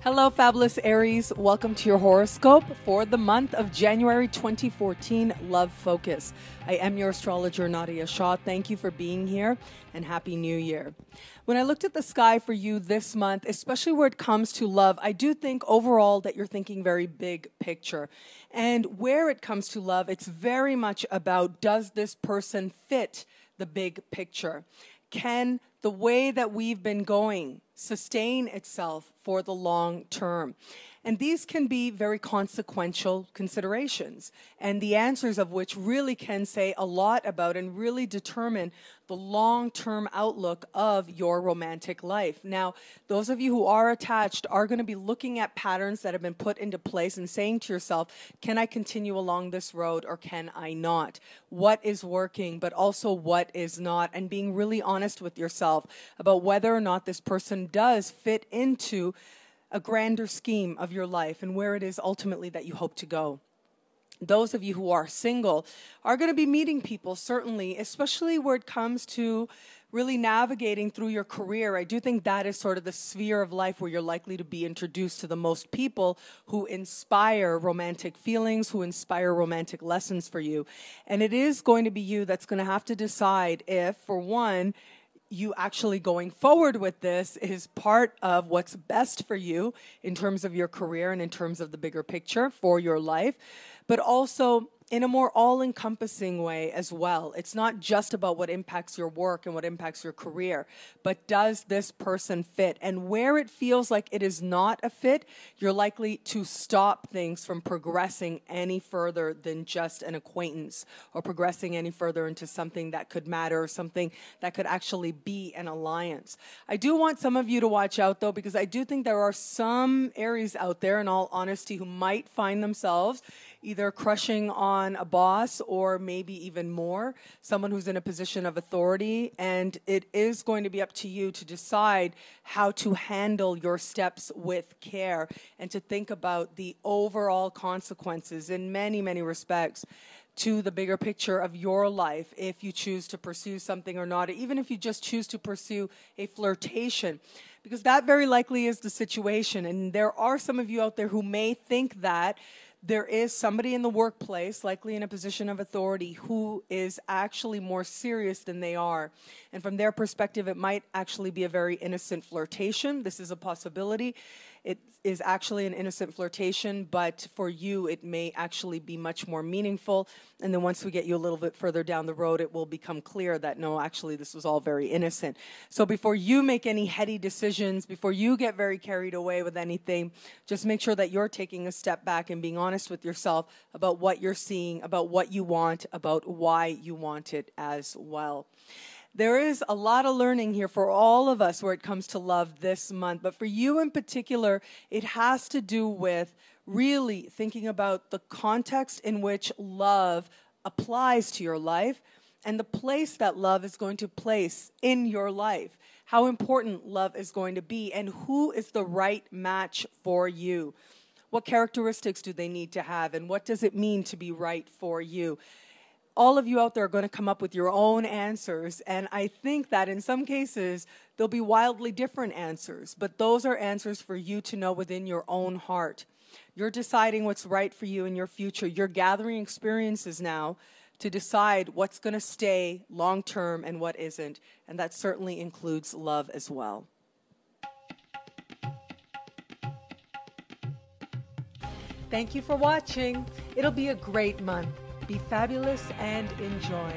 Hello, fabulous Aries. Welcome to your horoscope for the month of January 2014, Love Focus. I am your astrologer, Nadiya Shah. Thank you for being here and Happy New Year. When I looked at the sky for you this month, especially where it comes to love, I do think overall that you're thinking very big picture. And where it comes to love, it's very much about, does this person fit the big picture? Can the way that we've been going sustain itself for the long term? And these can be very consequential considerations, and the answers of which really can say a lot about and really determine the long-term outlook of your romantic life. Now, those of you who are attached are going to be looking at patterns that have been put into place and saying to yourself, can I continue along this road or can I not? What is working, but also what is not, and being really honest with yourself about whether or not this person does fit into a grander scheme of your life and where it is ultimately that you hope to go. Those of you who are single are going to be meeting people, certainly, especially where it comes to really navigating through your career. I do think that is sort of the sphere of life where you're likely to be introduced to the most people who inspire romantic feelings, who inspire romantic lessons for you. And it is going to be you that's going to have to decide if, for one, you actually going forward with this is part of what's best for you in terms of your career and in terms of the bigger picture for your life, but also in a more all-encompassing way as well. It's not just about what impacts your work and what impacts your career, but does this person fit? And where it feels like it is not a fit, you're likely to stop things from progressing any further than just an acquaintance or progressing any further into something that could matter or something that could actually be an alliance. I do want some of you to watch out, though, because I do think there are some Aries out there, in all honesty, who might find themselves either crushing on a boss or maybe even more, someone who's in a position of authority. And it is going to be up to you to decide how to handle your steps with care and to think about the overall consequences in many, many respects to the bigger picture of your life if you choose to pursue something or not, or even if you just choose to pursue a flirtation, because that very likely is the situation. And there are some of you out there who may think that there is somebody in the workplace, likely in a position of authority, who is actually more serious than they are. And from their perspective, it might actually be a very innocent flirtation. This is a possibility. It is actually an innocent flirtation, but for you, it may actually be much more meaningful. And then once we get you a little bit further down the road, it will become clear that, no, actually, this was all very innocent. So before you make any heady decisions, before you get very carried away with anything, just make sure that you're taking a step back and being honest with yourself about what you're seeing, about what you want, about why you want it as well. There is a lot of learning here for all of us where it comes to love this month. But for you in particular, it has to do with really thinking about the context in which love applies to your life and the place that love is going to place in your life, how important love is going to be, and who is the right match for you. What characteristics do they need to have, and what does it mean to be right for you? All of you out there are going to come up with your own answers, and I think that in some cases, there'll be wildly different answers, but those are answers for you to know within your own heart. You're deciding what's right for you in your future. You're gathering experiences now to decide what's going to stay long-term and what isn't, and that certainly includes love as well. Thank you for watching. It'll be a great month. Be fabulous and enjoy.